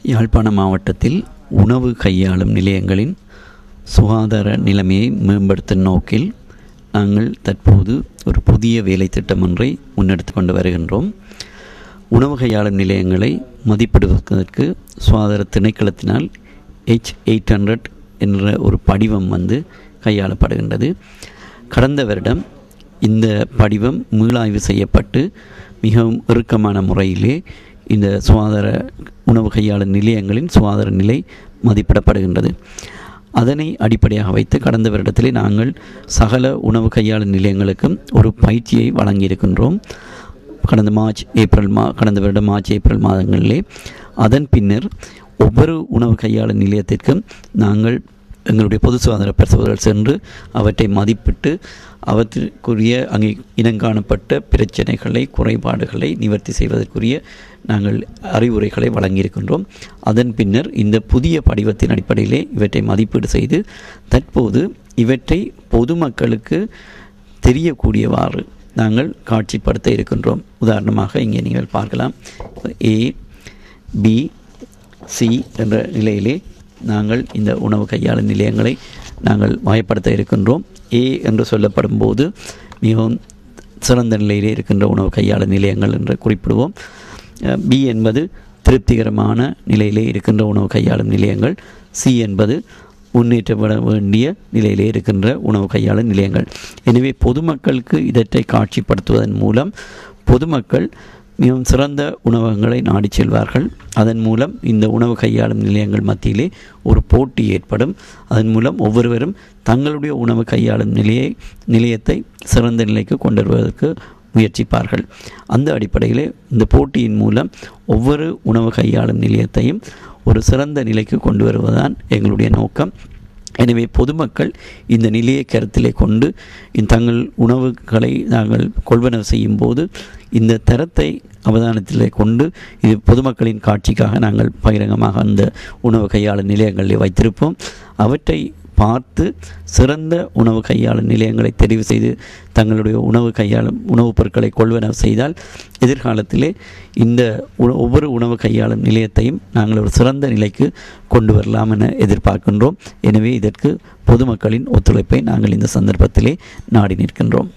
யாழ்ப்பாண மாவட்டத்தில் உணவு கையாளும் நிலையங்களின் சுகாதார நிலைமையை மேம்படுத்தும் நோக்கில் நாங்கள் தற்போது ஒரு புதிய வேலை திட்டம் ஒன்றை முன்னெடுத்து கொண்டு வருகின்றோம். உணவு கையாளும் நிலையங்களை மதிப்பிடுவதற்கு சுகாதார திணைக்களத்தினால் H800 என்ற ஒரு படிவம் கையாளப்படுகின்றது. கடந்த வருடம் இந்த படிவம் மீளாய்வு செய்யப்பட்டு மிகவும் இறுக்கமான முறையிலே இந்த சுகாதார உணவு கையாளும் நிலையங்களின் சுகாதார நிலை மதிப்பிடப்படுகின்றது. அதனை அடிப்படையாக வைத்து கடந்த வருடத்திலே நாங்கள் சகல உணவு கையாளும் நிலையங்களுக்கும் ஒரு பயிற்சியை வழங்கியிருக்கின்றோம். கடந்த வருடம் மார்ச் ஏப்ரல் மாதங்களிலே. அதன் பின்னர் ஒவ்வொரு உணவு கையாளும் நிலையத்திற்கும் நாங்கள் எங்களுடைய பொது சுகாதார பரிசோதகர்கள் சென்று அவற்றை மதிப்பிட்டு அவற்றுக்குரிய அங்கே இனங்காணப்பட்ட பிரச்சனைகளை குறைபாடுகளை நிவர்த்தி செய்வதற்குரிய நாங்கள் அறிவுரைகளை வழங்கியிருக்கின்றோம். அதன் பின்னர் இந்த புதிய படிவத்தின் அடிப்படையிலே இவற்றை மதிப்பீடு செய்து தற்போது இவற்றை பொதுமக்களுக்கு தெரியக்கூடியவாறு நாங்கள் காட்சிப்படுத்த இருக்கின்றோம். உதாரணமாக இங்கே நீங்கள் பார்க்கலாம், ABC என்ற நிலையிலே நாங்கள் இந்த உணவு கையாளும் நிலையங்களை நாங்கள் வகைப்படுத்த இருக்கின்றோம். A என்று சொல்லப்படும் போது மிகவும் சிறந்த நிலையிலே இருக்கின்ற உணவு கையாளும் நிலையங்கள் என்று குறிப்பிடுவோம். B என்பது திருப்திகரமான நிலையிலே இருக்கின்ற உணவு கையாளும் நிலையங்கள். C என்பது முன்னேற்றப்பட வேண்டிய நிலையிலே இருக்கின்ற உணவு கையாளும் நிலையங்கள். எனவே பொதுமக்களுக்கு இதற்றை காட்சிப்படுத்துவதன் மூலம் பொதுமக்கள் மிகவும் சிறந்த உணவகங்களை நாடி செல்வார்கள். அதன் மூலம் இந்த உணவு கையாளும் நிலையங்கள் மத்தியிலே ஒரு போட்டி ஏற்படும். அதன் மூலம் ஒவ்வொருவரும் தங்களுடைய உணவு கையாளும் நிலையத்தை சிறந்த நிலைக்கு கொண்டு வருவதற்கு முயற்சிப்பார்கள். அந்த அடிப்படையில் இந்த போட்டியின் மூலம் ஒவ்வொரு உணவு கையாளும் நிலையத்தையும் ஒரு சிறந்த நிலைக்கு கொண்டு வருவதுதான் எங்களுடைய நோக்கம். எனவே பொதுமக்கள் இந்த நிலையை கருத்திலே கொண்டு தங்கள் உணவுகளை நாங்கள் கொள்வனவு செய்யும் போது இந்த தரத்தை அவதானத்திலே கொண்டு இது பொதுமக்களின் காட்சிக்காக நாங்கள் பகிரங்கமாக அந்த உணவு கையாளும் நிலையங்களில் வைத்திருப்போம். அவற்றை பார்த்து சிறந்த உணவு கையாளும் நிலையங்களை தெரிவு செய்து தங்களுடைய உணவுப் பொருட்களை கொள்வனவு செய்தால் எதிர்காலத்திலே இந்த ஒவ்வொரு உணவு கையாளும் நிலையத்தையும் நாங்கள் ஒரு சிறந்த நிலைக்கு கொண்டு வரலாம் என எதிர்பார்க்கின்றோம். எனவே இதற்கு பொதுமக்களின் ஒத்துழைப்பை நாங்கள் இந்த சந்தர்ப்பத்திலே நாடி நிற்கின்றோம்.